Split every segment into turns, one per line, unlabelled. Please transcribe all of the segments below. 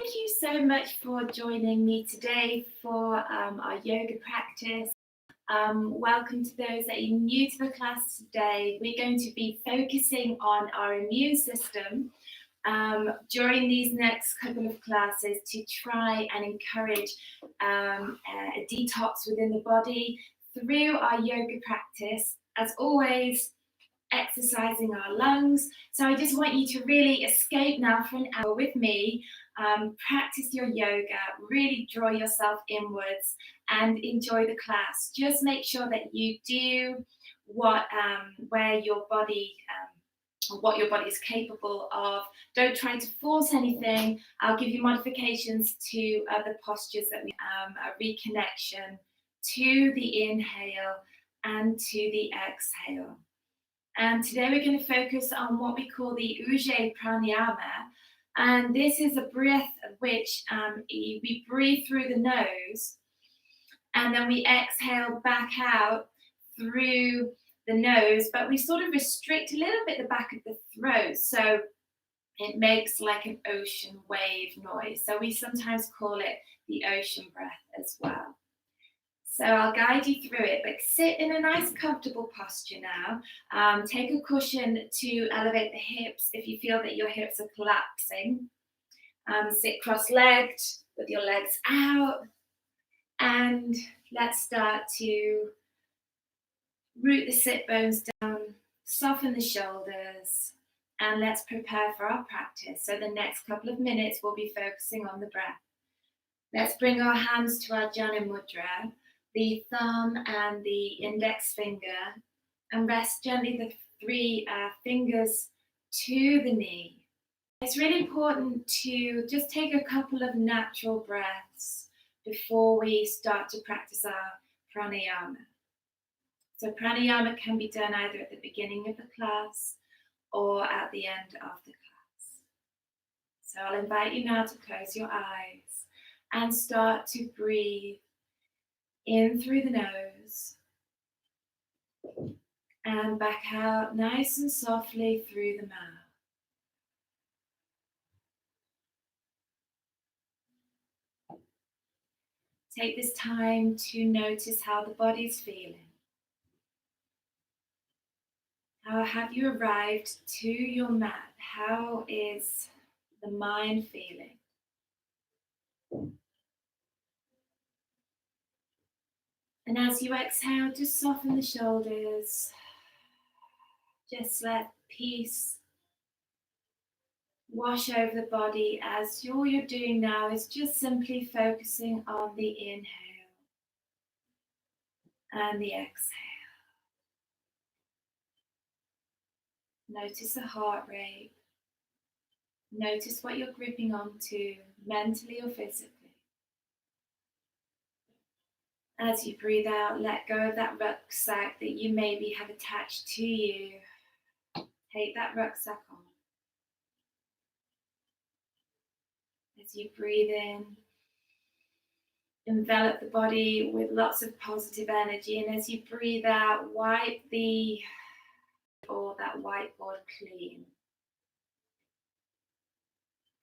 Thank you so much for joining me today for our yoga practice. Welcome to those that are new to the class today. We're going to be focusing on our immune system during these next couple of classes to try and encourage a detox within the body through our yoga practice. As always, exercising our lungs. So I just want you to really escape now for an hour with me. Practice your yoga, really draw yourself inwards and enjoy the class. Just make sure that you do what your body is capable of. Don't try to force anything. I'll give you modifications to other postures that we a reconnection to the inhale and to the exhale. And today we're going to focus on what we call the Ujjayi Pranayama. And this is a breath which we breathe through the nose and then we exhale back out through the nose, but we sort of restrict a little bit the back of the throat. So it makes like an ocean wave noise. So we sometimes call it the ocean breath as well. So I'll guide you through it, but sit in a nice comfortable posture now. Take a cushion to elevate the hips if you feel that your hips are collapsing. Sit cross-legged with your legs out. And let's start to root the sit bones down, soften the shoulders, and let's prepare for our practice. So the next couple of minutes we'll be focusing on the breath. Let's bring our hands to our Jana Mudra, the thumb and the index finger, and rest gently the three fingers to the knee. It's really important to just take a couple of natural breaths before we start to practice our pranayama. So pranayama can be done either at the beginning of the class or at the end of the class. So I'll invite you now to close your eyes and start to breathe in through the nose and back out nice and softly through the mouth. Take this time to notice how the body's feeling. How have you arrived to your mat? How is the mind feeling? And as you exhale, just soften the shoulders. Just let peace wash over the body as all you're doing now is just simply focusing on the inhale and the exhale. Notice the heart rate. Notice what you're gripping onto, mentally or physically. As you breathe out, let go of that rucksack that you maybe have attached to you. Take that rucksack on. As you breathe in, envelop the body with lots of positive energy. And as you breathe out, wipe that whiteboard clean.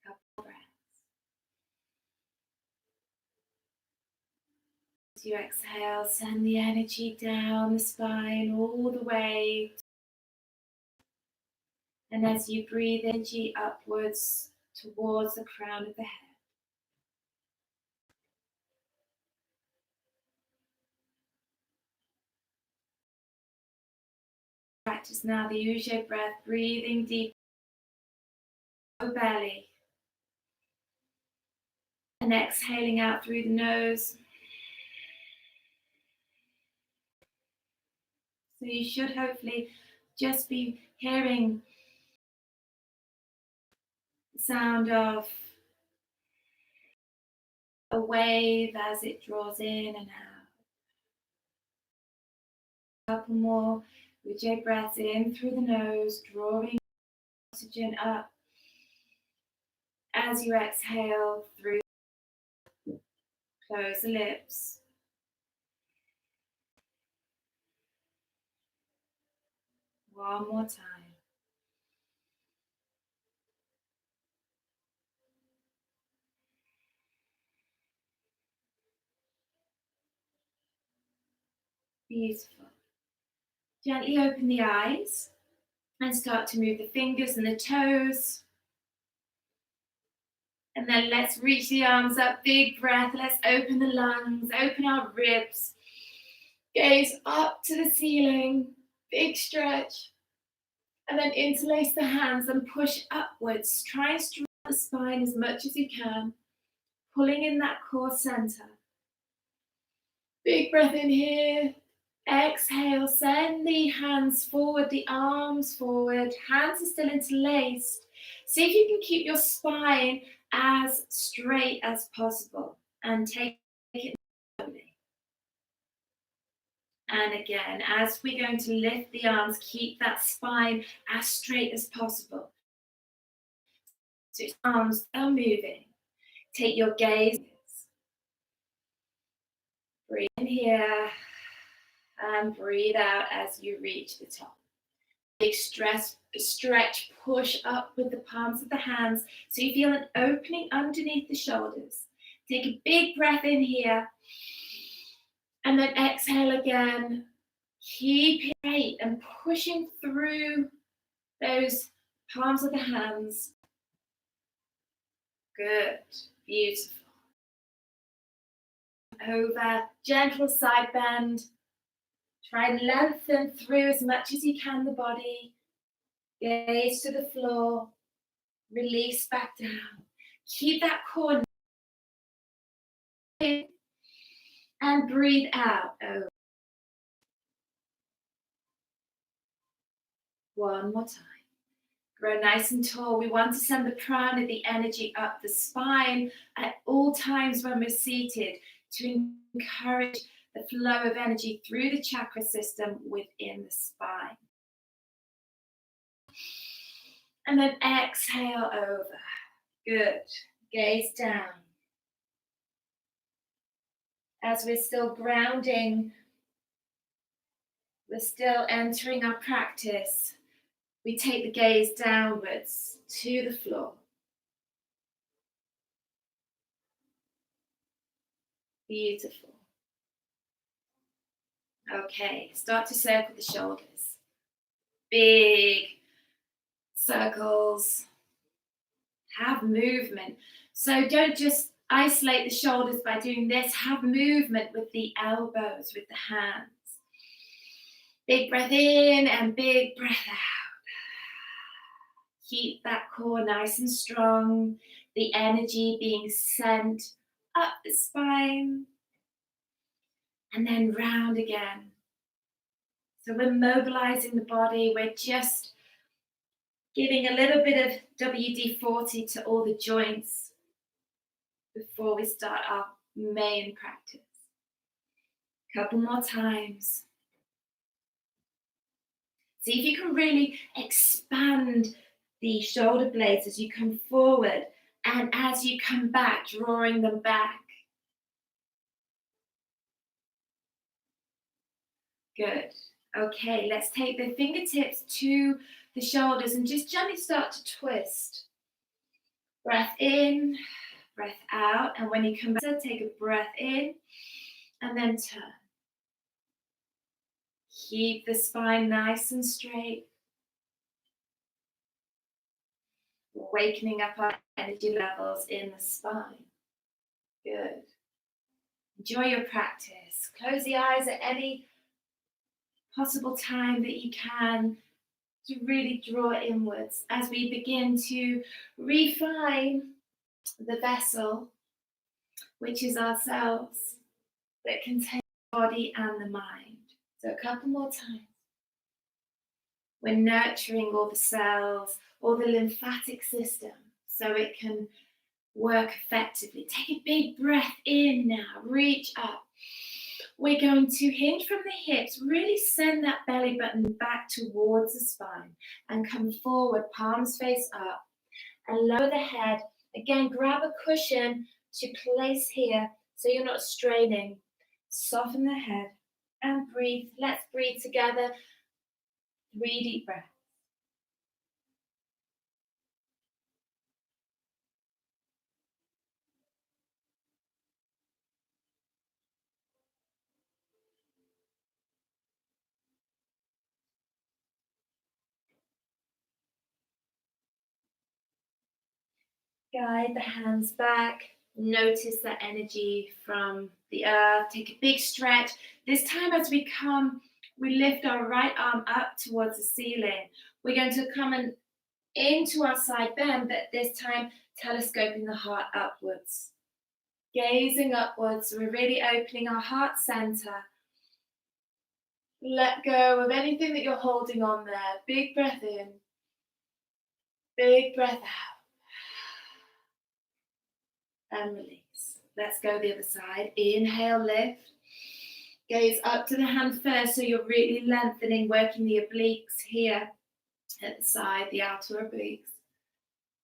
Couple breaths. As you exhale, send the energy down the spine all the way. And as you breathe energy upwards towards the crown of the head. Practice now the Ujjayi breath, breathing deep, belly, and exhaling out through the nose. So you should hopefully just be hearing the sound of a wave as it draws in and out. A couple more Ujjayi breaths in through the nose, drawing oxygen up. As you exhale through, close the lips. One more time. Beautiful. Gently open the eyes and start to move the fingers and the toes. And then let's reach the arms up, big breath. Let's open the lungs, open our ribs. Gaze up to the ceiling, big stretch. And then interlace the hands and push upwards. Try and straighten the spine as much as you can, pulling in that core center. Big breath in here. Exhale, send the hands forward, the arms forward. Hands are still interlaced. See if you can keep your spine as straight as possible and take it slowly. And again, as we're going to lift the arms, keep that spine as straight as possible. So arms are moving. Take your gaze. Breathe in here and breathe out as you reach the top. Big stretch, push up with the palms of the hands so you feel an opening underneath the shoulders. Take a big breath in here and then exhale again. Keep it straight and pushing through those palms of the hands. Good, beautiful. Over, gentle side bend. Try and lengthen through as much as you can the body. Gaze to the floor. Release back down. Keep that core in and breathe out. Over. One more time. Grow nice and tall. We want to send the prana, the energy up the spine at all times when we're seated to encourage the flow of energy through the chakra system within the spine. And then exhale over. Good. Gaze down. As we're still grounding, we're still entering our practice. We take the gaze downwards to the floor. Beautiful. Okay, start to circle the shoulders. Big circles. Have movement. So don't just isolate the shoulders by doing this. Have movement with the elbows, with the hands. Big breath in and big breath out. Keep that core nice and strong. The energy being sent up the spine. And then round again. So we're mobilizing the body. We're just giving a little bit of WD-40 to all the joints before we start our main practice. Couple more times. See if you can really expand the shoulder blades as you come forward and as you come back, drawing them back. Good. Okay, let's take the fingertips to the shoulders and just gently start to twist. Breath in, breath out, and when you come back, take a breath in and then turn. Keep the spine nice and straight. Awakening up our energy levels in the spine. Good. Enjoy your practice. Close the eyes at any possible time that you can to really draw inwards as we begin to refine the vessel, which is ourselves, that contains the body and the mind. So a couple more times. We're nurturing all the cells, all the lymphatic system, so it can work effectively. Take a big breath in now, reach up. We're going to hinge from the hips, really send that belly button back towards the spine and come forward, palms face up, and lower the head. Again, grab a cushion to place here so you're not straining. Soften the head and breathe. Let's breathe together. 3 deep breaths. Guide the hands back. Notice that energy from the earth. Take a big stretch. This time as we come, we lift our right arm up towards the ceiling. We're going to come into our side bend, but this time telescoping the heart upwards. Gazing upwards, we're really opening our heart center. Let go of anything that you're holding on there. Big breath in. Big breath out. And release. Let's go the other side. Inhale, lift. Gaze up to the hand first, so you're really lengthening, working the obliques here at the side, the outer obliques.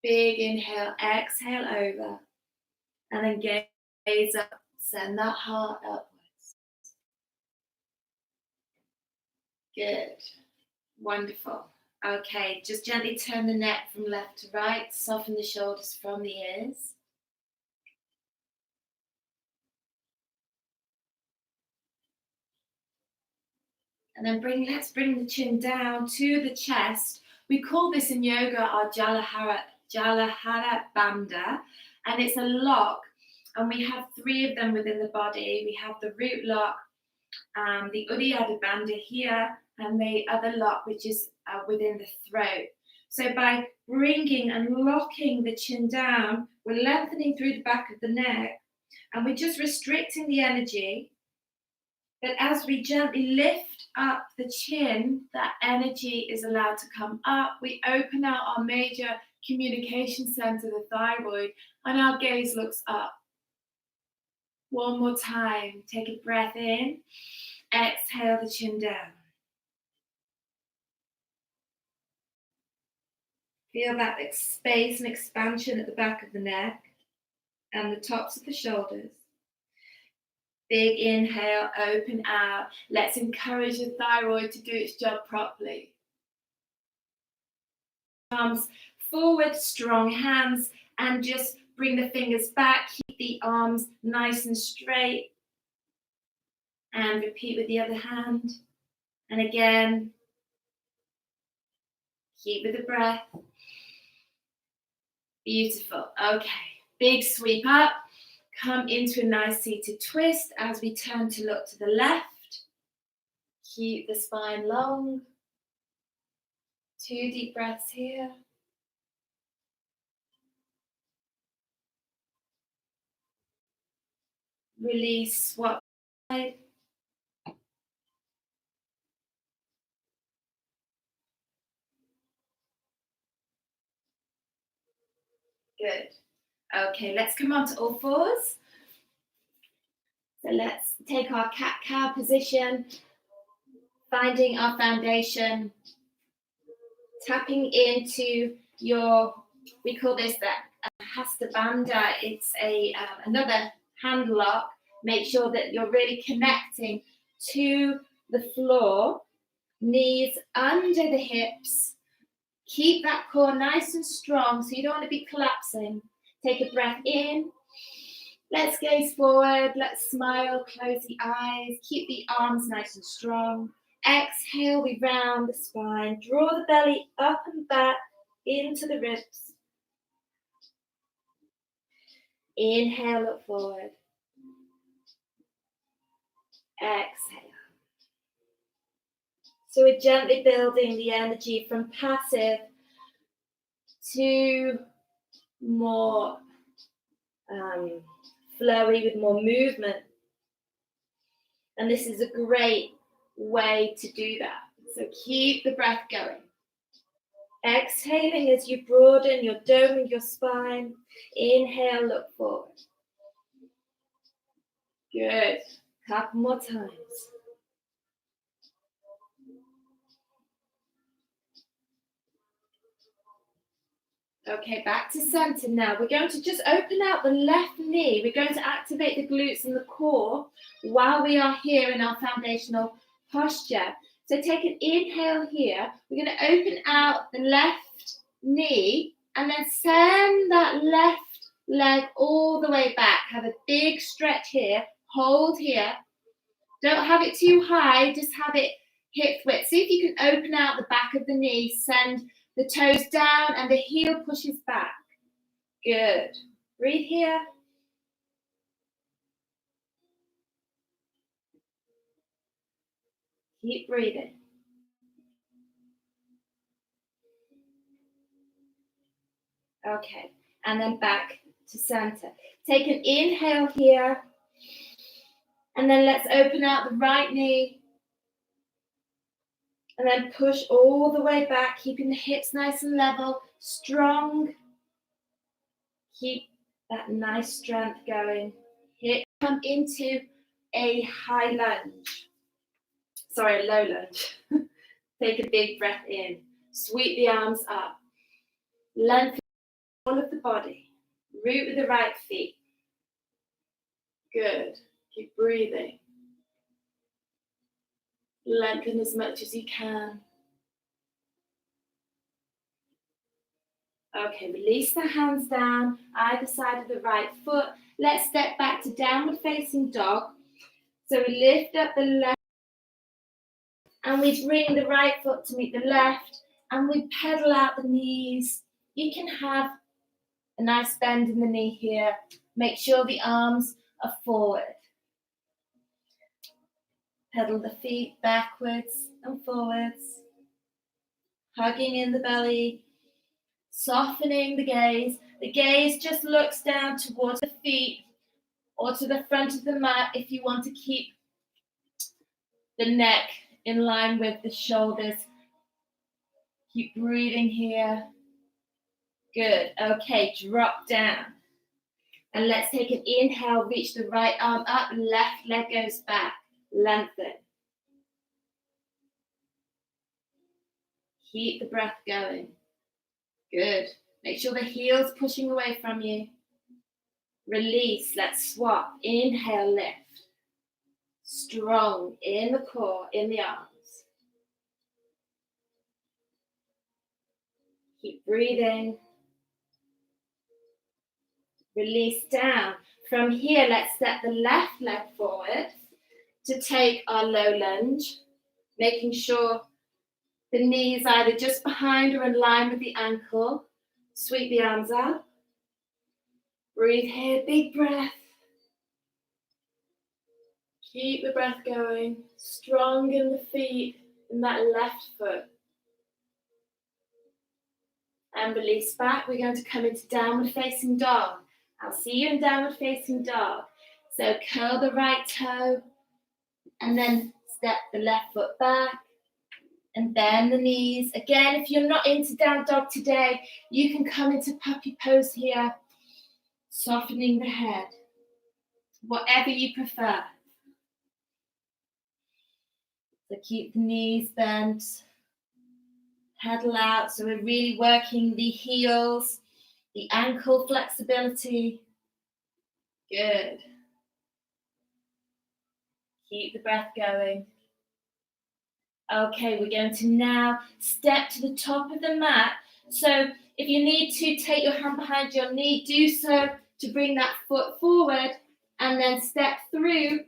Big inhale, exhale over. And then gaze up, send that heart upwards. Good. Wonderful. Okay, just gently turn the neck from left to right, soften the shoulders from the ears. And then let's bring the chin down to the chest. We call this in yoga our Jalanhara Bandha, and it's a lock, and we have 3 of them within the body. We have the root lock, the Uddiyana Bandha here, and the other lock, which is within the throat. So by bringing and locking the chin down, we're lengthening through the back of the neck, and we're just restricting the energy. But as we gently lift up the chin, that energy is allowed to come up. We open out our major communication center, the thyroid, and our gaze looks up. One more time. Take a breath in. Exhale the chin down. Feel that space and expansion at the back of the neck and the tops of the shoulders. Big inhale, open out. Let's encourage the thyroid to do its job properly. Arms forward, strong hands, and just bring the fingers back. Keep the arms nice and straight. And repeat with the other hand. And again, keep with the breath. Beautiful. Okay, big sweep up. Come into a nice seated twist as we turn to look to the left. Keep the spine long. 2 deep breaths here. Release, swap side. Good. Okay, let's come on to all fours. So let's take our cat-cow position, finding our foundation, tapping into we call this the Hasta Bandha. It's another hand lock. Make sure that you're really connecting to the floor, knees under the hips. Keep that core nice and strong, so you don't want to be collapsing. Take a breath in. Let's gaze forward. Let's smile. Close the eyes. Keep the arms nice and strong. Exhale, we round the spine. Draw the belly up and back into the ribs. Inhale, look forward. Exhale. So we're gently building the energy from passive to more flowy with more movement. And this is a great way to do that. So keep the breath going. Exhaling as you broaden your dome and your spine. Inhale, look forward. Good. Couple more times. Okay, back to center now. We're going to just open out the left knee. We're going to activate the glutes and the core while we are here in our foundational posture. So take an inhale here. We're going to open out the left knee and then send that left leg all the way back. Have a big stretch here. Hold here. Don't have it too high. Just have it hip width. See if you can open out the back of the knee. Send the toes down and the heel pushes back. Good. Breathe here. Keep breathing. Okay, and then back to center. Take an inhale here, and then let's open out the right knee, and then push all the way back, keeping the hips nice and level, strong. Keep that nice strength going. Here, come into a high lunge. Sorry, a low lunge. Take a big breath in. Sweep the arms up. Lengthen all of the body. Root with the right feet. Good. Keep breathing. Lengthen as much as you can. Okay, release the hands down, either side of the right foot. Let's step back to downward facing dog. So we lift up the left and we bring the right foot to meet the left and we pedal out the knees. You can have a nice bend in the knee here. Make sure the arms are forward. Pedal the feet backwards and forwards. Hugging in the belly. Softening the gaze. The gaze just looks down towards the feet or to the front of the mat if you want to keep the neck in line with the shoulders. Keep breathing here. Good. Okay, drop down. And let's take an inhale, reach the right arm up, left leg goes back. Lengthen. Keep the breath going. Good. Make sure the heel's pushing away from you. Release. Let's swap. Inhale, lift. Strong in the core, in the arms. Keep breathing. Release down. From here, let's step the left leg forward to take our low lunge, making sure the knee is either just behind or in line with the ankle. Sweep the arms up. Breathe here, big breath. Keep the breath going. Strong in the feet, in that left foot. And release back. We're going to come into downward facing dog. I'll see you in downward facing dog. So curl the right toe and then step the left foot back and bend the knees. Again, if you're not into down dog today, you can come into puppy pose here, softening the head, whatever you prefer. So keep the knees bent, pedal out. So we're really working the heels, the ankle flexibility. Good. Keep the breath going. Okay, we're going to now step to the top of the mat. So if you need to take your hand behind your knee, do so to bring that foot forward and then step through,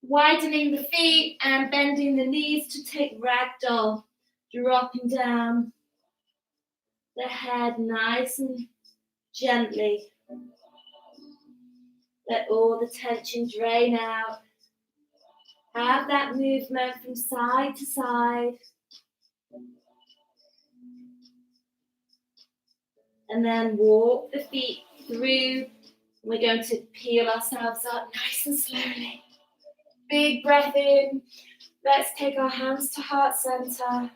widening the feet and bending the knees to take ragdoll, dropping down the head nice and gently. Let all the tension drain out. Have that movement from side to side. And then walk the feet through. We're going to peel ourselves up nice and slowly. Big breath in. Let's take our hands to heart center.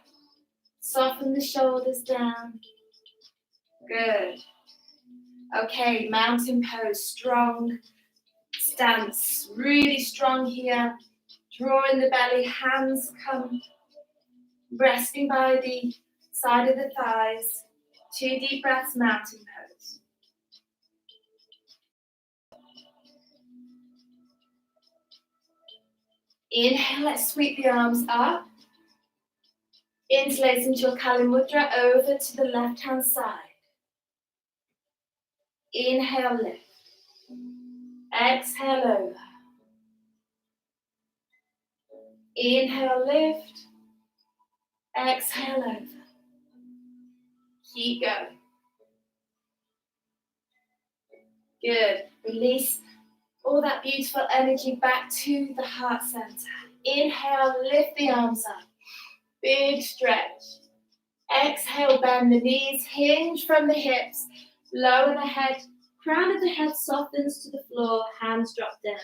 Soften the shoulders down. Good. Okay, mountain pose, strong stance. Really strong here. Draw in the belly, hands come, resting by the side of the thighs. 2 deep breaths, mountain pose. Inhale, let's sweep the arms up. Interlace into your Kali Mudra over to the left-hand side. Inhale, lift. Exhale, over. Inhale, lift. Exhale, over. Keep going. Good. Release all that beautiful energy back to the heart center. Inhale, lift the arms up. Big stretch. Exhale, bend the knees, hinge from the hips, lower the head, crown of the head softens to the floor, hands drop down.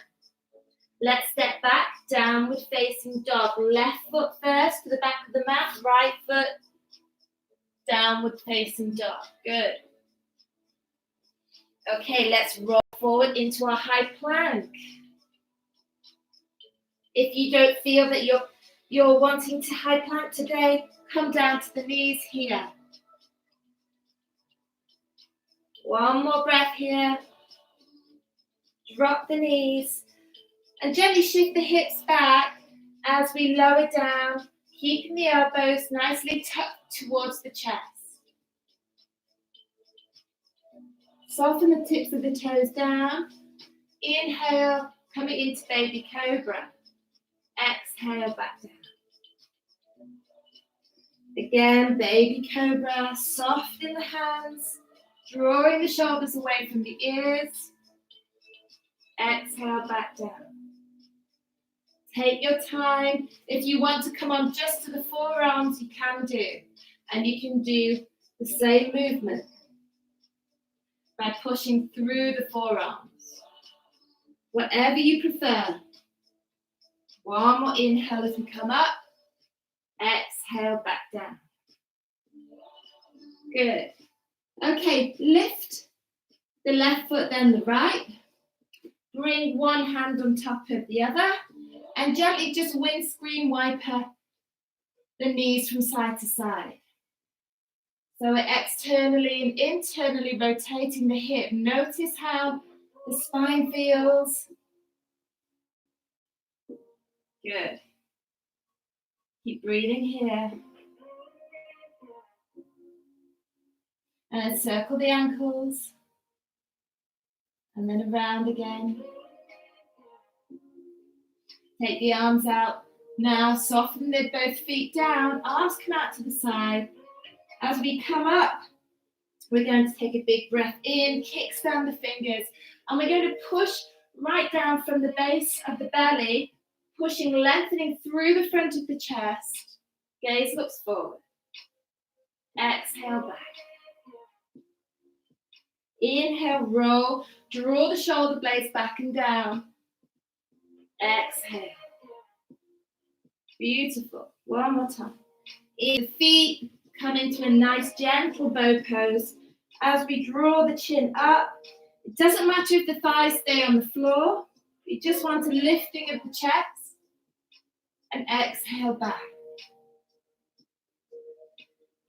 Let's step back, downward facing dog. Left foot first to the back of the mat, right foot, downward facing dog. Good. Okay, let's roll forward into our high plank. If you don't feel that you're wanting to high plank today, come down to the knees here. One more breath here. Drop the knees and gently shift the hips back as we lower down, keeping the elbows nicely tucked towards the chest. Soften the tips of the toes down. Inhale, coming into baby cobra. Exhale, back down. Again, baby cobra, soft in the hands, drawing the shoulders away from the ears. Exhale, back down. Take your time. If you want to come on just to the forearms, you can do. And you can do the same movement by pushing through the forearms. Whatever you prefer. One more inhale as we come up. Exhale, back down. Good. Okay, lift the left foot, then the right. Bring one hand on top of the other. And gently just windscreen wiper the knees from side to side. So we're externally and internally rotating the hip. Notice how the spine feels. Good. Keep breathing here. And circle the ankles. And then around again. Take the arms out. Now soften both feet down. Arms come out to the side. As we come up, we're going to take a big breath in, kickstand the fingers, and we're going to push right down from the base of the belly, pushing, lengthening through the front of the chest. Gaze looks forward. Exhale back. Inhale, roll, draw the shoulder blades back and down. Exhale. Beautiful. One more time. In the feet, come into a nice gentle bow pose. As we draw the chin up, it doesn't matter if the thighs stay on the floor. We just want a lifting of the chest. And exhale back.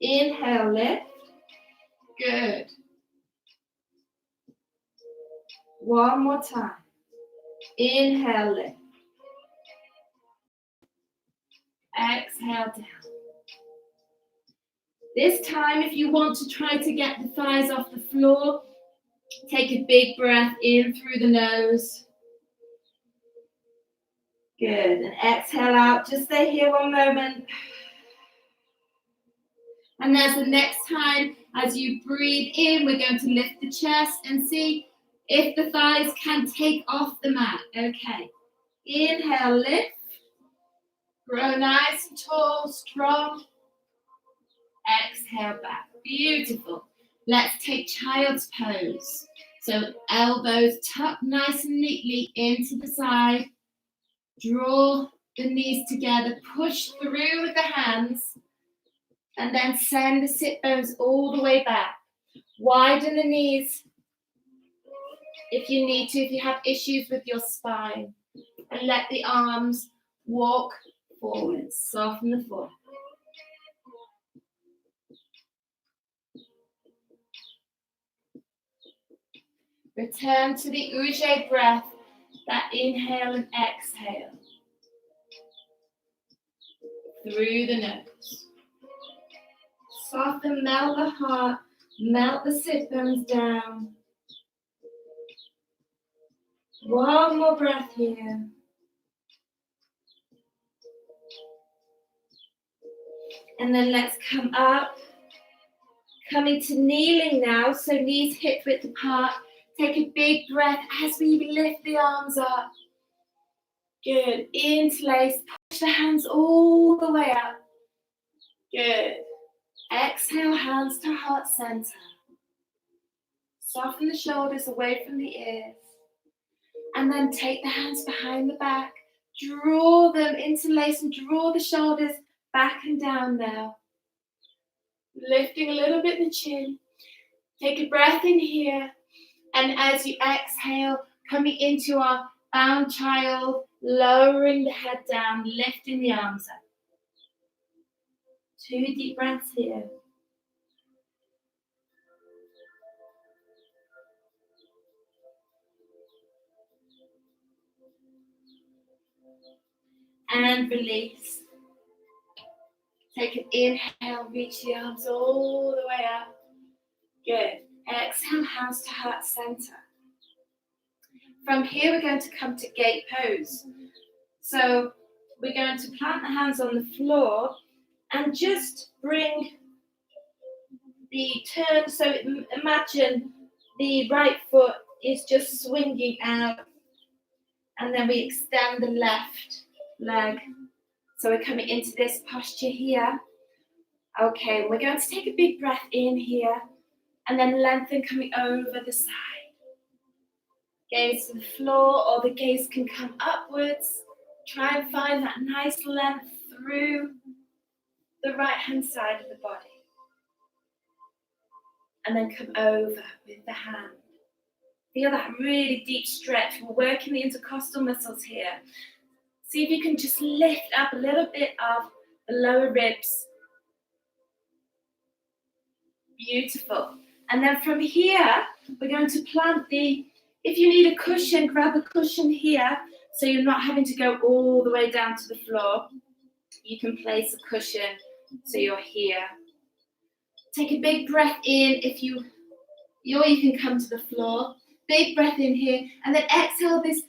Inhale, lift. Good. One more time. Inhale, lift. Exhale down. This time, if you want to try to get the thighs off the floor, take a big breath in through the nose. Good. And exhale out. Just stay here one moment. And as the next time, as you breathe in, we're going to lift the chest and see if the thighs can take off the mat. Okay. Inhale, lift. Grow nice and tall, strong. Exhale back. Beautiful. Let's take child's pose. So elbows tucked nice and neatly into the side. Draw the knees together. Push through with the hands. And then send the sit bones all the way back. Widen the knees if you need to, if you have issues with your spine. And let the arms walk forward. Soften the forehead. Return to the Ujjayi breath, that inhale and exhale. Through the nose. Soften, melt the heart, melt the sit bones down. One more breath here. And then let's come up. Coming to kneeling now, so knees hip width apart. Take a big breath as we lift the arms up. Good. Interlace. Push the hands all the way up. Good. Exhale, hands to heart center. Soften the shoulders away from the ears. And then take the hands behind the back. Draw them, interlace and draw the shoulders back and down now. Lifting a little bit the chin. Take a breath in here. And as you exhale, coming into our bound child, lowering the head down, lifting the arms up. 2 deep breaths here. And release. Take an inhale, reach the arms all the way up. Good. Exhale, hands to heart center. From here, we're going to come to gate pose. So we're going to plant the hands on the floor and just bring the turn. So imagine the right foot is just swinging out, and then we extend the left leg. So we're coming into this posture here. Okay, we're going to take a big breath in here, and then lengthen coming over the side. Gaze to the floor, or the gaze can come upwards. Try and find that nice length through the right hand side of the body. And then come over with the hand. Feel that really deep stretch. We're working the intercostal muscles here. See if you can just lift up a little bit of the lower ribs. Beautiful. And then from here, we're going to plant if you need a cushion, grab a cushion here, so you're not having to go all the way down to the floor. You can place a cushion so you're here. Take a big breath in or you can come to the floor. Big breath in here, and then exhale, this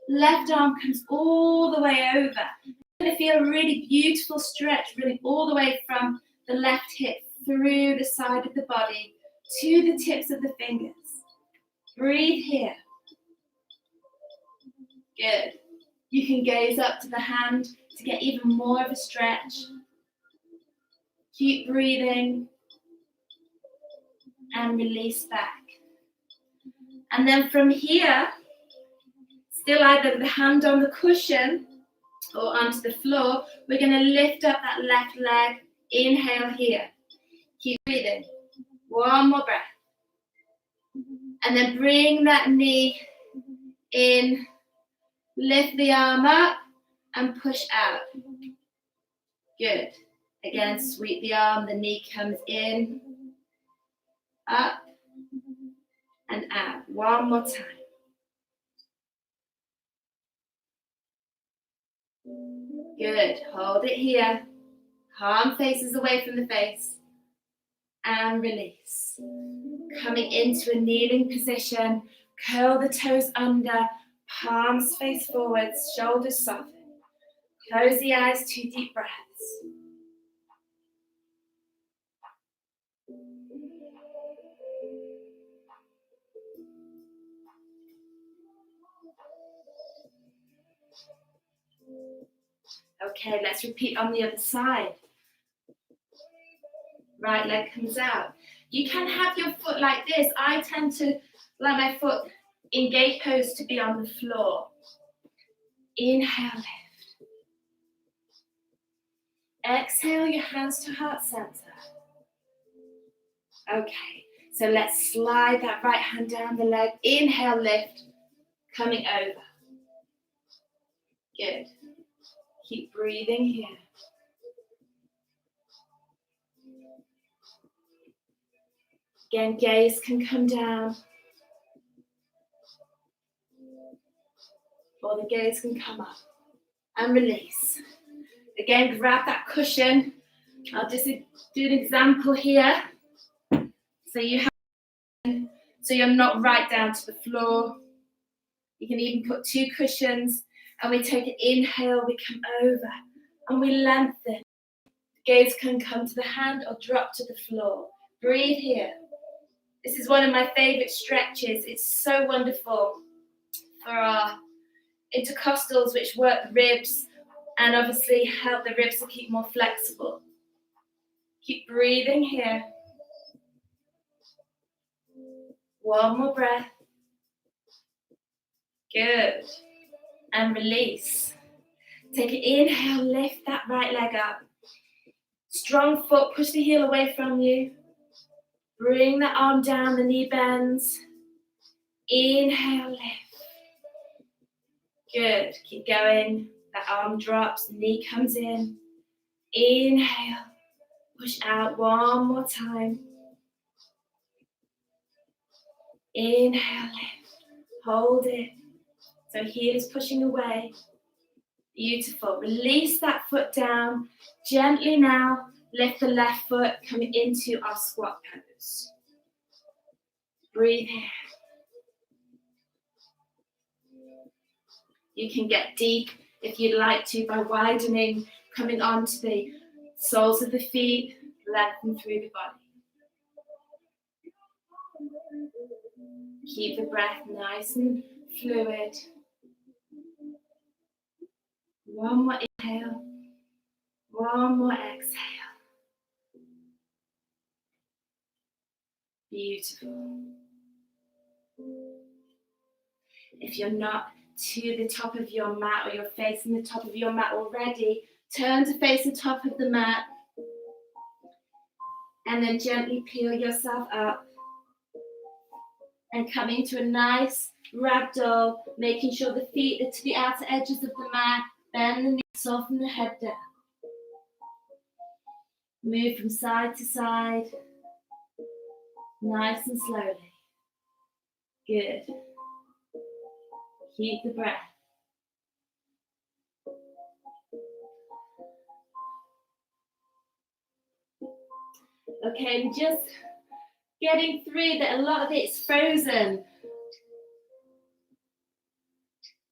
left arm comes all the way over. You're going to feel a really beautiful stretch, really all the way from the left hip through the side of the body to the tips of the fingers. Breathe here. Good. You can gaze up to the hand to get even more of a stretch. Keep breathing and release back. And then from here, still either the hand on the cushion or onto the floor, we're going to lift up that left leg. Inhale here. Keep breathing. One more breath. And then bring that knee in. Lift the arm up and push out. Good. Again, sweep the arm. The knee comes in, up, and out. One more time. Good. Hold it here. Palm faces away from the face. And release. Coming into a kneeling position. Curl the toes under. Palms face forwards. Shoulders soften. Close the eyes. 2 deep breaths. Okay, let's repeat on the other side. Right leg comes out. You can have your foot like this. I tend to like my foot in gate pose to be on the floor. Inhale, lift. Exhale, your hands to heart center. Okay, so let's slide that right hand down the leg. Inhale, lift. Coming over. Good. Keep breathing here. Again, gaze can come down. Or the gaze can come up. And release. Again, grab that cushion. I'll just do an example here. So you're not right down to the floor. You can even put 2 cushions. And we take an inhale, we come over. And we lengthen. The gaze can come to the hand or drop to the floor. Breathe here. This is one of my favorite stretches. It's so wonderful for our intercostals, which work the ribs and obviously help the ribs to keep more flexible. Keep breathing here. One more breath. Good. And release. Take an inhale, lift that right leg up. Strong foot, push the heel away from you. Bring the arm down, the knee bends. Inhale, lift. Good. Keep going. That arm drops, the knee comes in. Inhale. Push out one more time. Inhale, lift. Hold it. So heel is pushing away. Beautiful. Release that foot down. Gently now, lift the left foot, coming into our squat pose. Breathe here. You can get deep if you'd like to by widening, coming onto the soles of the feet, lengthen through the body. Keep the breath nice and fluid. One more inhale, one more exhale. Beautiful. If you're not to the top of your mat or you're facing the top of your mat already, turn to face the top of the mat and then gently peel yourself up and come into a nice ragdoll, making sure the feet are to the outer edges of the mat, bend the knees, soften the head down. Move from side to side, nice and slowly. Good. Keep the breath. Okay, and just getting through that. A lot of it's frozen.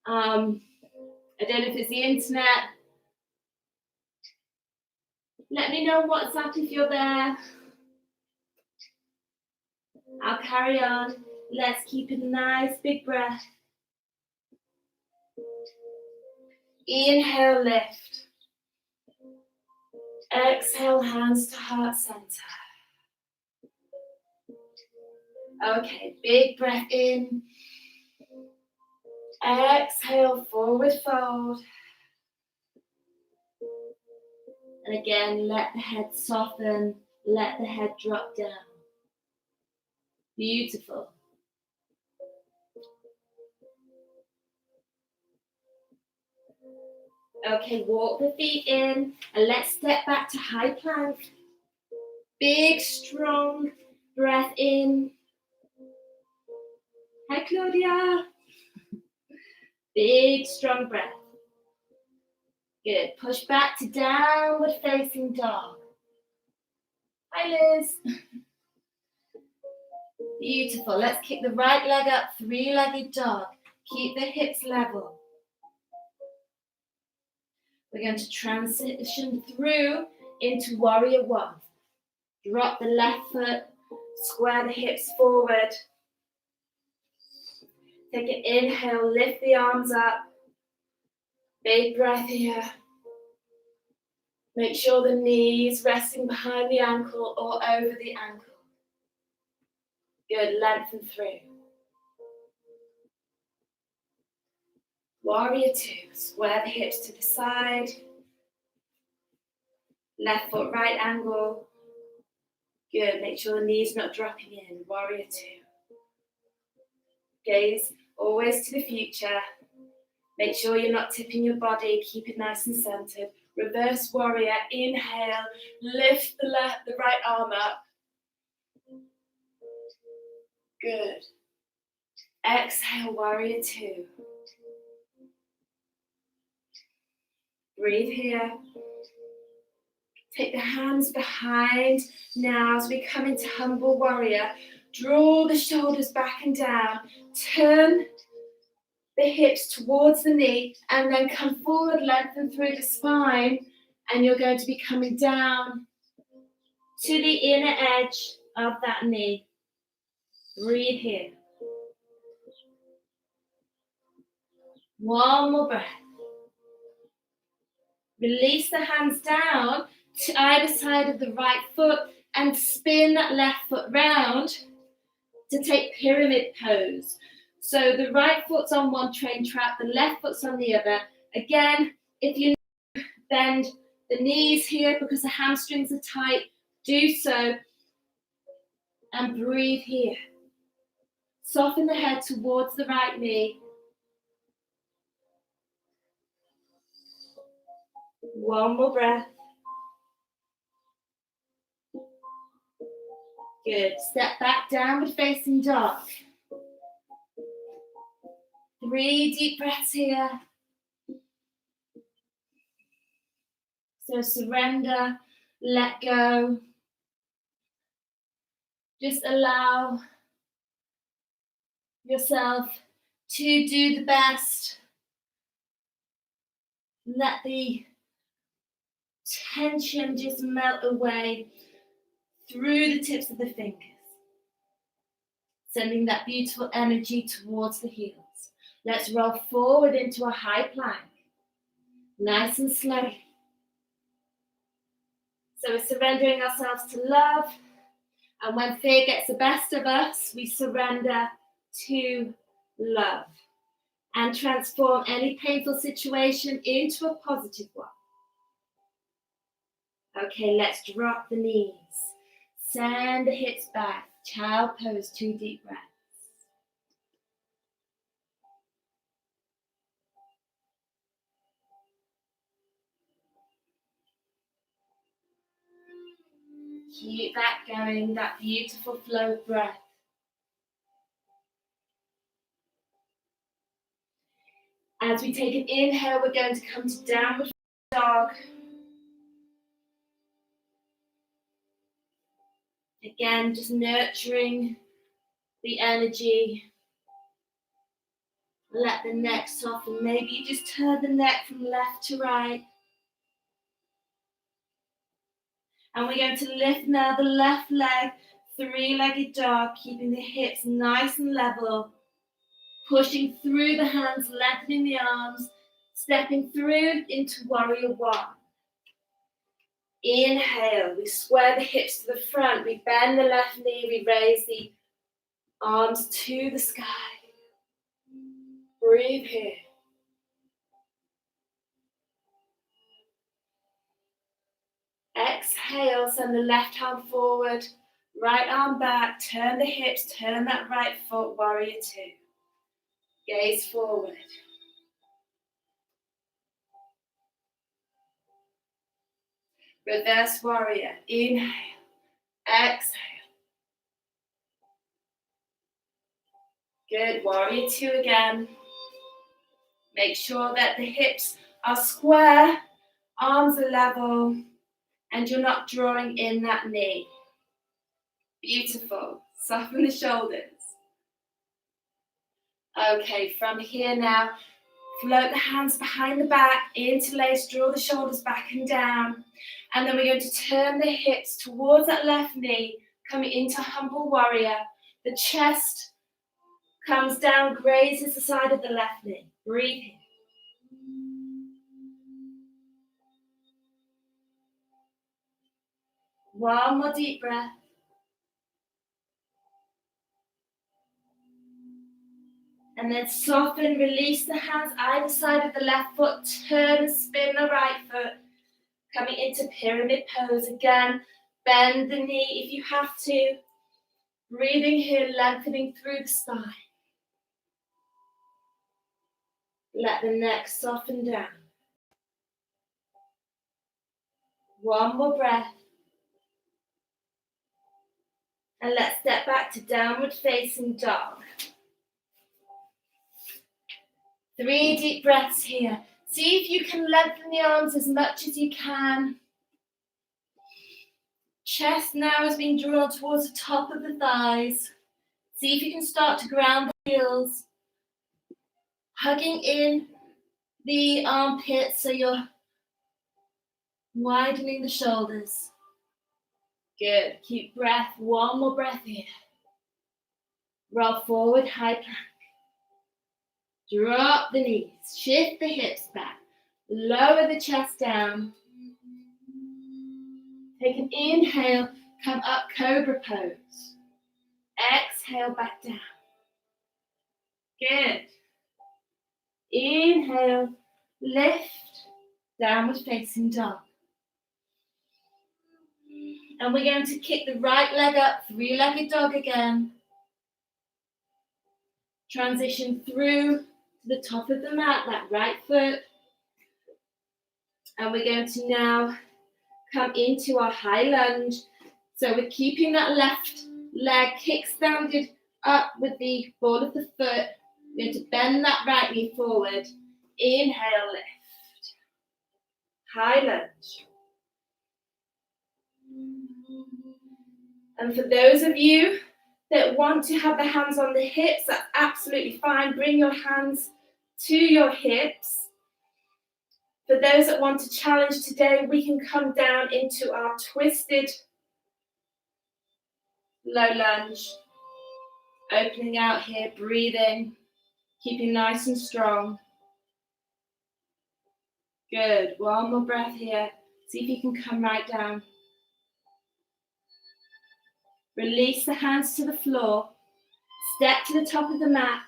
I don't know if it's the internet. Let me know WhatsApp if you're there. I'll carry on. Let's keep a nice big breath. Inhale, lift. Exhale, hands to heart center. Okay, big breath in. Exhale, forward fold. And again, let the head soften, let the head drop down. Beautiful. Okay, walk the feet in and let's step back to high plank. Big, strong breath in. Hi, Claudia. Big, strong breath. Good. Push back to downward facing dog. Hi, Liz. Beautiful. Let's kick the right leg up, three-legged dog. Keep the hips level. We're going to transition through into warrior one. Drop the left foot, square the hips forward. Take an inhale, lift the arms up. Big breath here. Make sure the knees resting behind the ankle or over the ankle. Good, lengthen through. Warrior two, square the hips to the side. Left foot, right angle. Good, make sure the knees not dropping in. Warrior two. Gaze always to the future. Make sure you're not tipping your body. Keep it nice and centered. Reverse warrior. Inhale. Lift the right arm up. Good. Exhale, warrior two. Breathe here. Take the hands behind. Now as we come into humble warrior, draw the shoulders back and down. Turn the hips towards the knee and then come forward, lengthen through the spine, and you're going to be coming down to the inner edge of that knee. Breathe here. One more breath. Release the hands down to either side of the right foot and spin that left foot round to take pyramid pose. So the right foot's on one train track, the left foot's on the other. Again, if you bend the knees here because the hamstrings are tight, do so and breathe here. Soften the head towards the right knee. One more breath. Good. Step back, downward facing dog. 3 deep breaths here. So surrender, let go. Just allow yourself to do the best. Let the tension just melt away through the tips of the fingers, sending that beautiful energy towards the heels. Let's roll forward into a high plank, nice and slow. So we're surrendering ourselves to love, and when fear gets the best of us, we surrender to love and transform any painful situation into a positive one. Okay, let's drop the knees. Send the hips back. Child pose, 2 deep breaths. Keep that going, that beautiful flow of breath. As we take an inhale, we're going to come to downward dog. Again, just nurturing the energy. Let the neck soften. Maybe you just turn the neck from left to right. And we're going to lift now the left leg, 3-legged dog, keeping the hips nice and level. Pushing through the hands, lengthening the arms, stepping through into warrior one. Inhale, we square the hips to the front, we bend the left knee, we raise the arms to the sky. Breathe here. Exhale, send the left arm forward, right arm back, turn the hips, turn that right foot, warrior two. Gaze forward. Reverse warrior. Inhale. Exhale. Good. Warrior two again. Make sure that the hips are square, arms are level, and you're not drawing in that knee. Beautiful. Soften the shoulders. Okay, from here now, float the hands behind the back, interlace, draw the shoulders back and down. And then we're going to turn the hips towards that left knee, coming into humble warrior. The chest comes down, grazes the side of the left knee. Breathe in. One more deep breath. And then soften, release the hands either side of the left foot, turn and spin the right foot, coming into pyramid pose again. Bend the knee if you have to. Breathing here, lengthening through the spine. Let the neck soften down. One more breath. And let's step back to downward facing dog. 3 deep breaths here. See if you can lengthen the arms as much as you can. Chest now is being drawn towards the top of the thighs. See if you can start to ground the heels. Hugging in the armpits so you're widening the shoulders. Good. Keep breath. One more breath here. Roll forward, high plank. Drop the knees, shift the hips back, lower the chest down. Take an inhale, come up, cobra pose. Exhale, back down. Good. Inhale, lift, downward facing dog. And we're going to kick the right leg up, three-legged dog again. Transition through to the top of the mat, that right foot. And we're going to now come into our high lunge. So we're keeping that left leg kick-standed up with the ball of the foot. We're going to bend that right knee forward. Inhale, lift. High lunge. And for those of you that want to have the hands on the hips, that's absolutely fine. Bring your hands to your hips. For those that want to challenge today, we can come down into our twisted low lunge. Opening out here, breathing, keeping nice and strong. Good. One more breath here. See if you can come right down. Release the hands to the floor. Step to the top of the mat.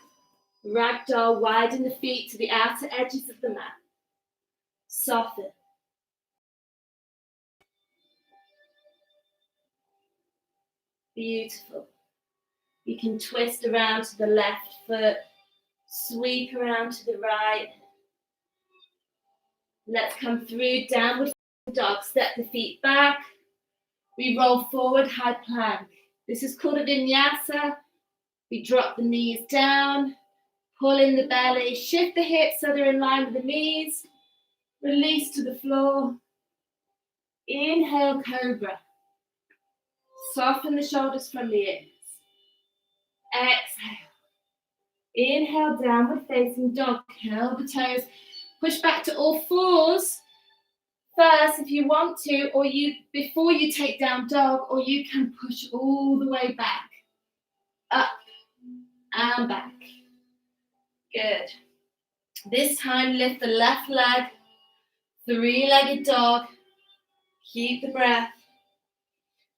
Ragdoll, widen the feet to the outer edges of the mat. Soften. Beautiful. You can twist around to the left foot. Sweep around to the right. Let's come through downward dog. Step the feet back. We roll forward, high plank. This is called a vinyasa. We drop the knees down, pull in the belly, shift the hips so they're in line with the knees. Release to the floor. Inhale, cobra. Soften the shoulders from the ears. Exhale. Inhale, downward facing dog. Curl the toes. Push back to all fours first if you want to, or before you take down dog, or you can push all the way back. Up and back. Good. This time lift the left leg, three-legged dog. Keep the breath.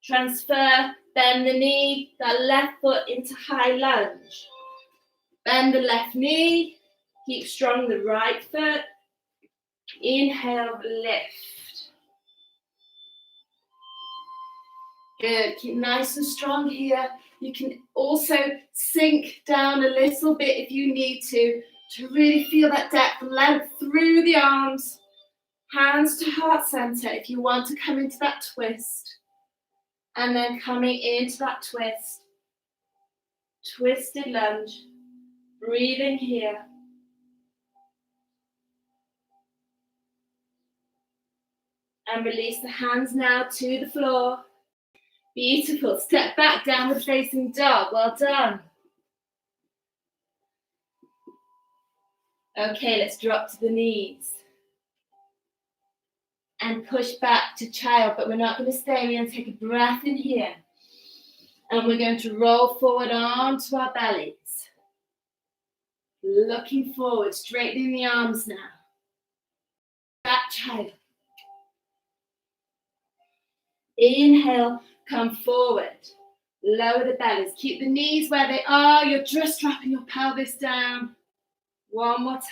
Transfer, bend the knee, that left foot into high lunge. Bend the left knee, keep strong the right foot. Inhale, lift. Good, keep nice and strong here. You can also sink down a little bit if you need to really feel that depth and length through the arms. Hands to heart center if you want to come into that twist. And then coming into that twist. Twisted lunge. Breathing here. And release the hands now to the floor. Beautiful. Step back, downward facing dog. Well done. Okay, let's drop to the knees. And push back to child, but we're not going to stay. We're going to take a breath in here. And we're going to roll forward onto our bellies. Looking forward, straightening the arms now. Back child. Inhale, come forward. Lower the bellies. Keep the knees where they are. You're just dropping your pelvis down. One more time.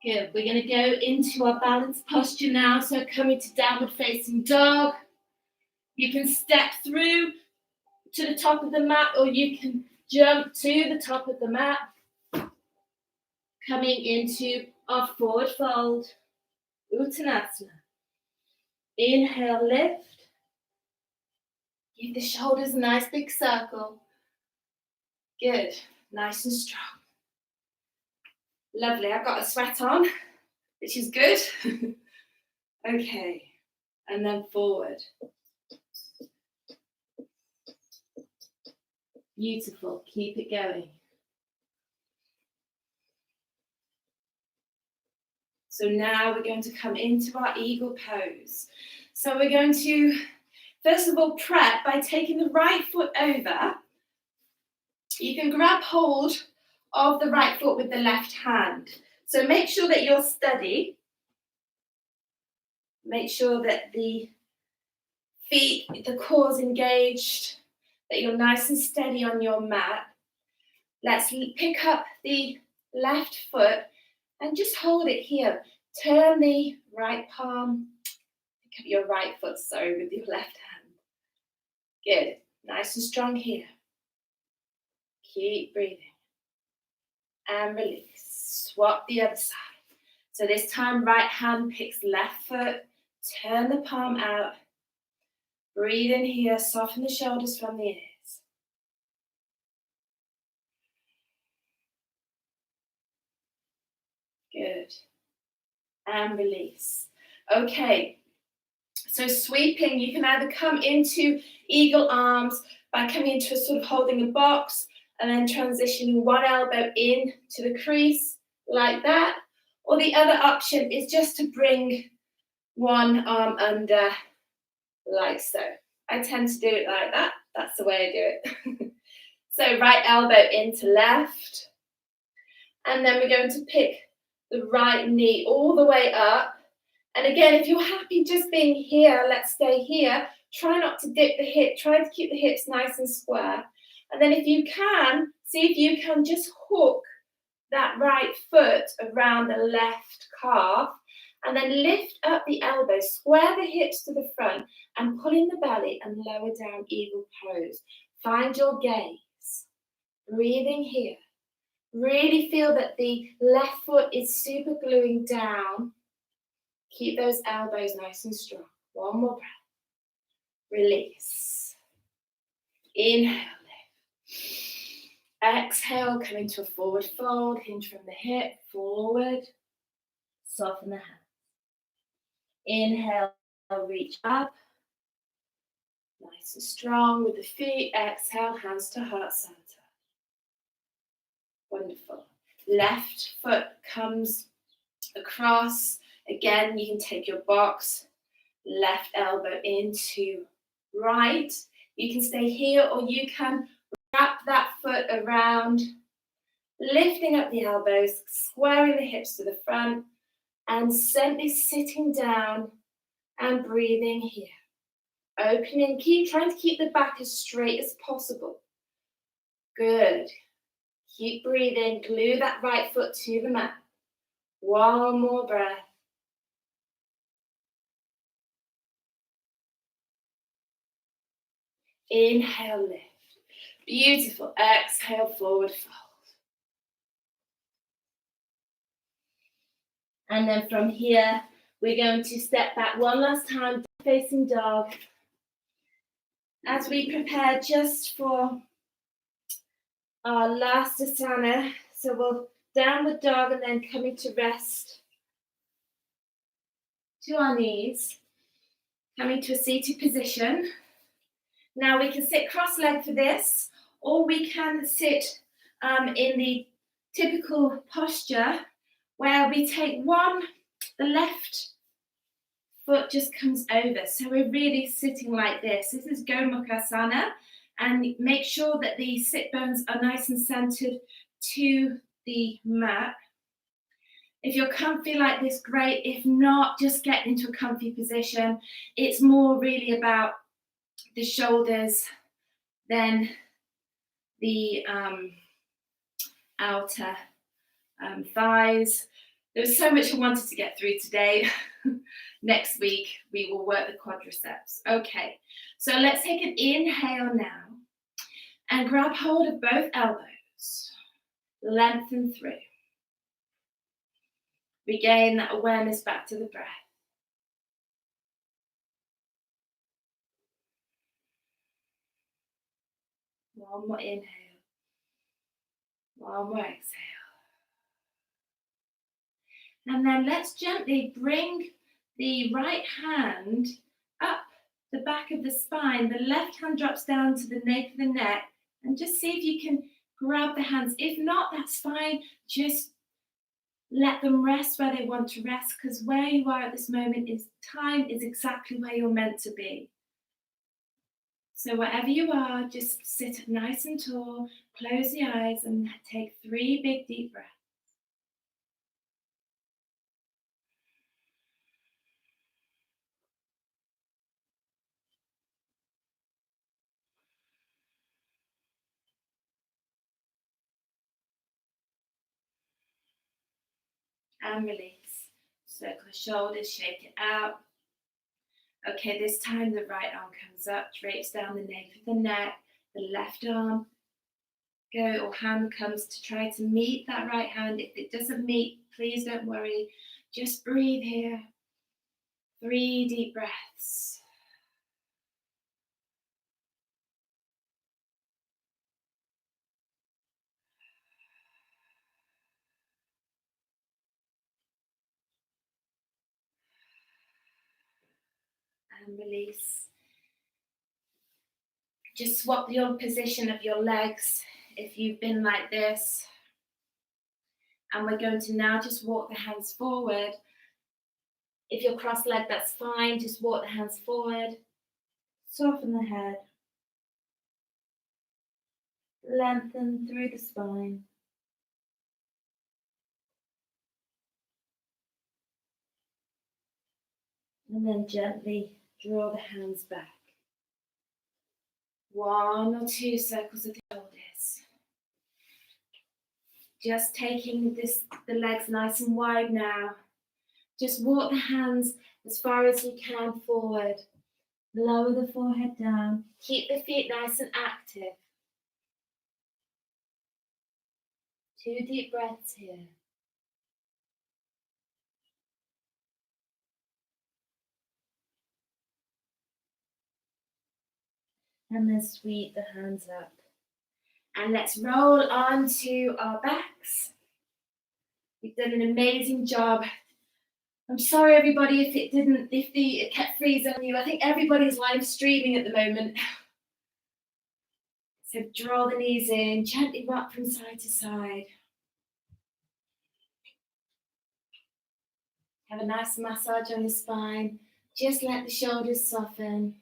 Good. We're going to go into our balanced posture now. So coming to downward facing dog. You can step through to the top of the mat, or you can jump to the top of the mat. Coming into our forward fold. Uttanasana. Inhale, lift. Give the shoulders a nice big circle. Good. Nice and strong. Lovely. I've got a sweat on, which is good. Okay. And then forward. Beautiful. Keep it going. So now we're going to come into our eagle pose. So we're going to first of all, prep by taking the right foot over. You can grab hold of the right foot with the left hand. So make sure that you're steady. Make sure that the feet, the core's engaged, that you're nice and steady on your mat. Let's pick up the left foot and just hold it here. Turn the right palm, pick up your right foot, sorry, with your left hand. Good, nice and strong here. Keep breathing. And release. Swap the other side. So this time, right hand picks left foot, turn the palm out. Breathe in here, soften the shoulders from the ears. Good. And release. Okay. So sweeping, you can either come into eagle arms by coming into a sort of holding a box and then transitioning one elbow in to the crease like that. Or the other option is just to bring one arm under like so. I tend to do it like that. That's the way I do it. So right elbow into left. And then we're going to pick the right knee all the way up. And again, if you're happy just being here, let's stay here. Try not to dip the hip. Try to keep the hips nice and square. And then if you can, see if you can just hook that right foot around the left calf. And then lift up the elbows, square the hips to the front and pull in the belly and lower down eagle pose. Find your gaze. Breathing here. Really feel that the left foot is super gluing down. Keep those elbows nice and strong. One more breath. Release. Inhale, lift. Exhale, come into a forward fold. Hinge from the hip, forward. Soften the hands. Inhale, reach up. Nice and strong with the feet. Exhale, hands to heart center. Wonderful. Left foot comes across. Again, you can take your box. Left elbow into right. You can stay here or you can wrap that foot around. Lifting up the elbows, squaring the hips to the front. And simply sitting down and breathing here. Opening, trying to keep the back as straight as possible. Good. Keep breathing, glue that right foot to the mat. One more breath. Inhale, lift. Beautiful. Exhale, forward fold. And then from here, we're going to step back one last time, facing dog. As we prepare just for our last asana. So we'll downward dog and then coming to rest to our knees. Coming to a seated position. Now we can sit cross-legged for this, or we can sit in the typical posture where we take the left foot just comes over. So we're really sitting like this. This is Gomukhasana, and make sure that the sit bones are nice and centered to the mat. If you're comfy like this, great. If not, just get into a comfy position. It's more really about the shoulders than the outer thighs. There was so much I wanted to get through today. Next week, we will work the quadriceps. Okay, so let's take an inhale now and grab hold of both elbows. Lengthen through. Regain that awareness back to the breath. One more inhale. One more exhale. And then let's gently bring the right hand up the back of the spine. The left hand drops down to the nape of the neck. And just see if you can grab the hands. If not, that's fine. Just let them rest where they want to rest, because where you are at this moment is exactly where you're meant to be. So wherever you are, just sit up nice and tall, close the eyes and take 3 big deep breaths. And release. Circle the shoulders, shake it out. Okay, this time the right arm comes up, drapes down the nape of the neck, the left arm or hand comes to try to meet that right hand. If it doesn't meet, please don't worry. Just breathe here. 3 deep breaths. And release. Just swap your position of your legs if you've been like this. And we're going to now just walk the hands forward. If you're cross-legged, that's fine. Just walk the hands forward. Soften the head. Lengthen through the spine. And then gently draw the hands back. 1 or 2 circles of the shoulders. Just taking the legs nice and wide now. Just walk the hands as far as you can forward. Lower the forehead down. Keep the feet nice and active. 2 deep breaths here. And then sweep the hands up. And let's roll onto our backs. You've done an amazing job. I'm sorry, everybody, if it kept freezing on you. I think everybody's live streaming at the moment. So draw the knees in, gently rock from side to side. Have a nice massage on the spine. Just let the shoulders soften.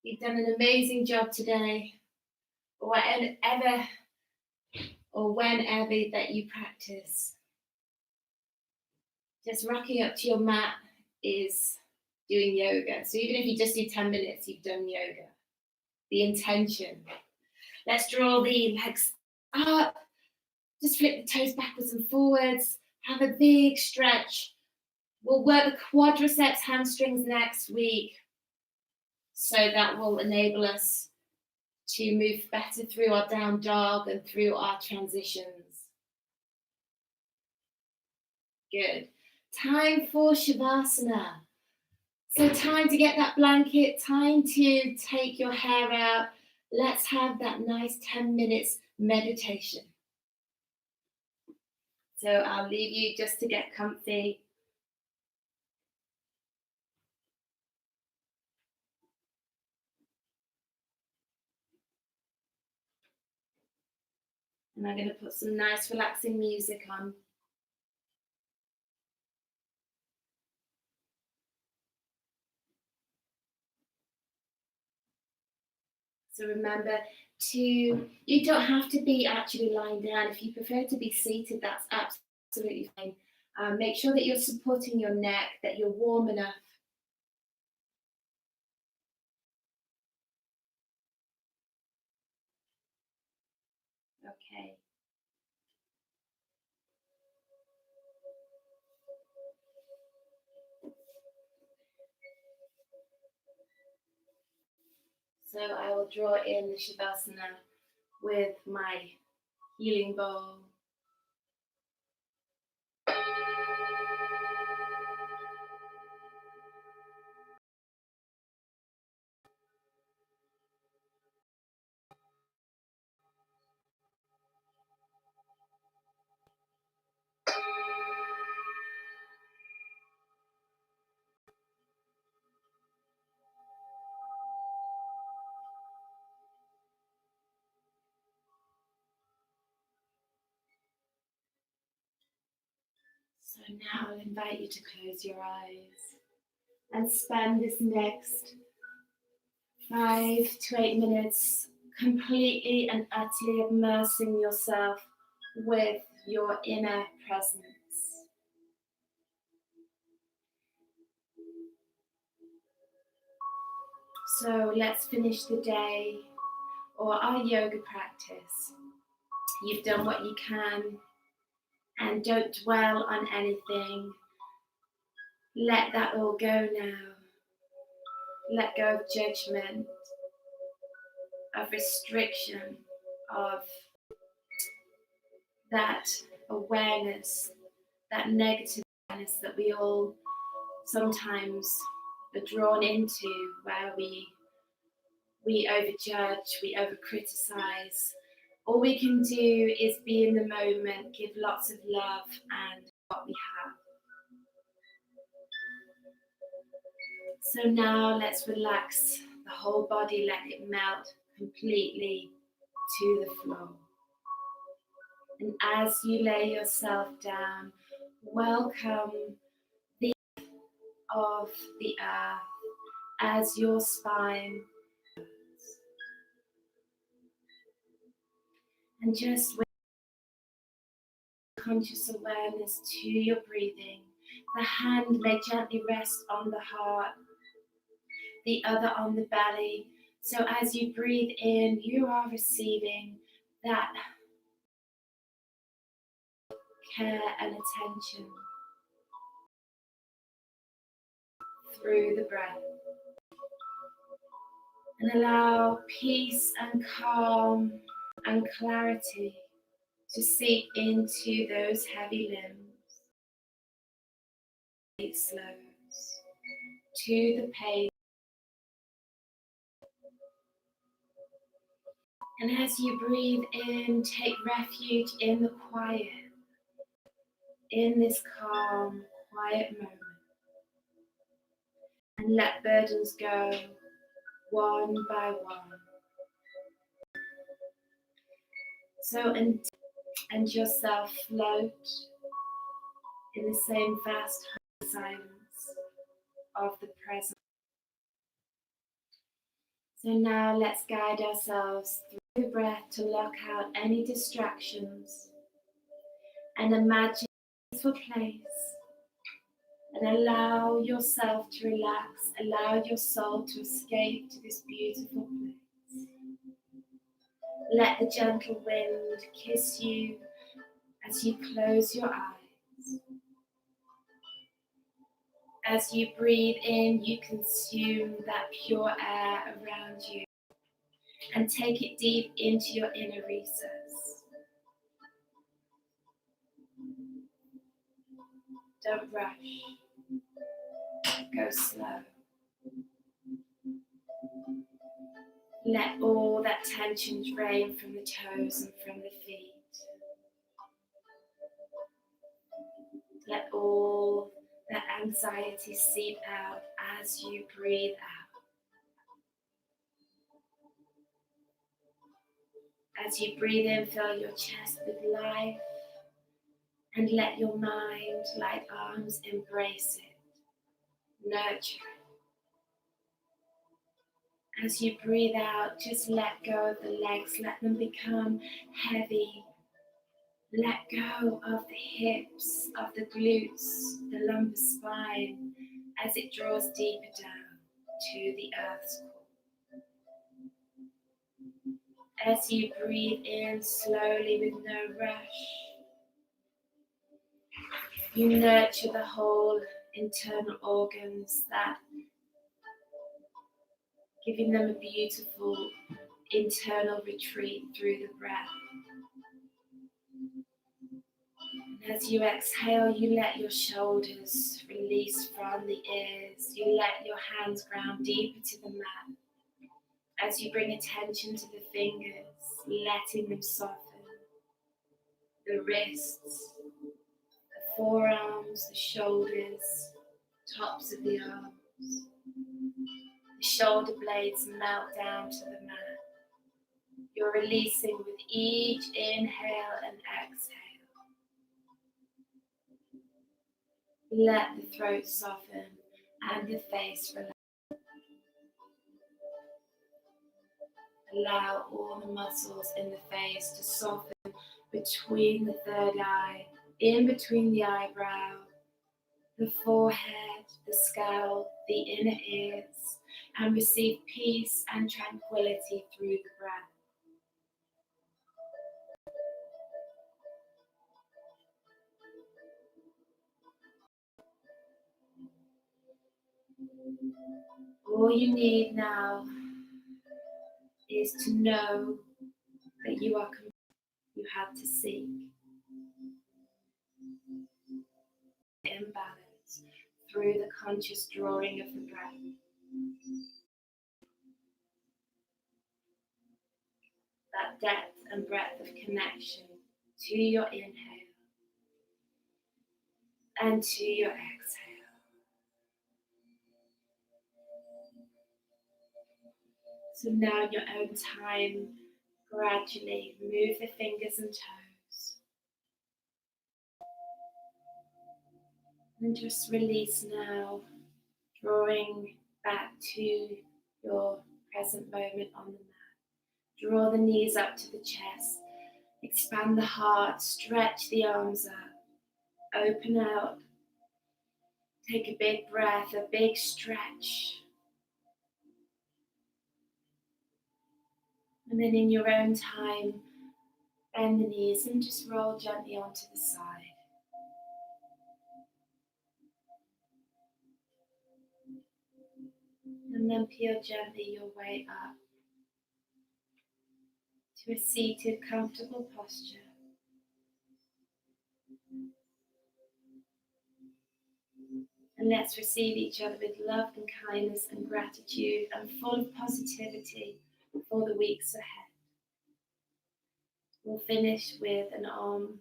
You've done an amazing job today. Whenever that you practice. Just rocking up to your mat is doing yoga. So even if you just do 10 minutes, you've done yoga. The intention. Let's draw the legs up. Just flip the toes backwards and forwards. Have a big stretch. We'll work the quadriceps, hamstrings next week. So that will enable us to move better through our down dog and through our transitions. Good. Time for Shavasana. So time to get that blanket, time to take your hair out. Let's have that nice 10 minutes meditation. So I'll leave you just to get comfy. And I'm going to put some nice relaxing music on. So remember you don't have to be actually lying down. If you prefer to be seated, that's absolutely fine. Make sure that you're supporting your neck, that you're warm enough. Okay. So I will draw in the Shavasana with my healing bowl. So now I'll invite you to close your eyes and spend this next 5 to 8 minutes, completely and utterly immersing yourself with your inner presence. So let's finish the day or our yoga practice. You've done what you can, and don't dwell on anything. Let that all go now. Let go of judgment, of restriction, of that awareness, that negative awareness that we all sometimes are drawn into, where we overjudge, we over-criticize. All we can do is be in the moment, give lots of love and what we have. So now let's relax the whole body, let it melt completely to the floor. And as you lay yourself down, welcome the of the earth as your spine, and just with conscious awareness to your breathing, the hand may gently rest on the heart, the other on the belly. So as you breathe in, you are receiving that care and attention through the breath. And allow peace and calm and clarity to seep into those heavy limbs. It slows to the pace. And as you breathe in, take refuge in the quiet, in this calm, quiet moment. And let burdens go one by one. So, and yourself float in the same vast silence of the present. So now let's guide ourselves through the breath to lock out any distractions and imagine a peaceful place, and allow yourself to relax, allow your soul to escape to this beautiful place. Let the gentle wind kiss you as you close your eyes. As you breathe in, you consume that pure air around you and take it deep into your inner recess. Don't rush. Go slow. Let all that tension drain from the toes and from the feet. Let all that anxiety seep out as you breathe out. As you breathe in, fill your chest with life and let your mind, like arms, embrace it, nurture it. As you breathe out, just let go of the legs, let them become heavy. Let go of the hips, of the glutes, the lumbar spine, as it draws deeper down to the earth's core. As you breathe in slowly with no rush, you nurture the whole internal organs, that giving them a beautiful internal retreat through the breath. And as you exhale, you let your shoulders release from the ears. You let your hands ground deeper to the mat. As you bring attention to the fingers, letting them soften. The wrists, the forearms, the shoulders, tops of the arms. The shoulder blades melt down to the mat. You're releasing with each inhale and exhale. Let the throat soften and the face relax. Allow all the muscles in the face to soften between the third eye, in between the eyebrow, the forehead, the scalp, the inner ears, and receive peace and tranquility through the breath. All you need now is to know that you had to seek imbalance through the conscious drawing of the breath. That depth and breadth of connection to your inhale and to your exhale. So now in your own time, gradually move the fingers and toes. And just release now, drawing back to your present moment on the mat. Draw the knees up to the chest, expand the heart, stretch the arms up, open out. Take a big breath, a big stretch. And then in your own time, bend the knees and just roll gently onto the side. And then peel gently your way up to a seated, comfortable posture. And let's receive each other with love and kindness and gratitude and full of positivity for the weeks ahead. We'll finish with an Om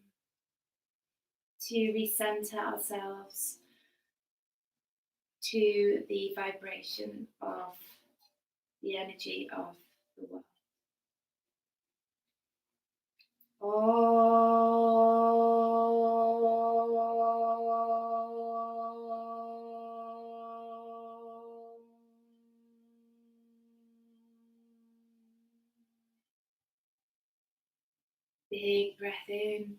to recenter ourselves to the vibration of the energy of the world. Big breath in.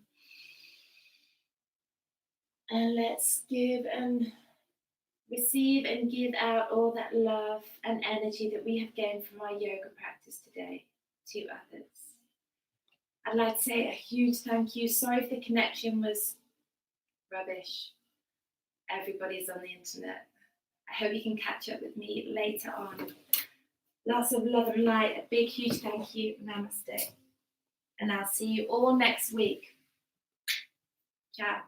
And let's give and receive and give out all that love and energy that we have gained from our yoga practice today to others. I'd like to say a huge thank you. Sorry if the connection was rubbish. Everybody's on the internet. I hope you can catch up with me later on. Lots of love and light. A big, huge thank you. Namaste. And I'll see you all next week. Ciao.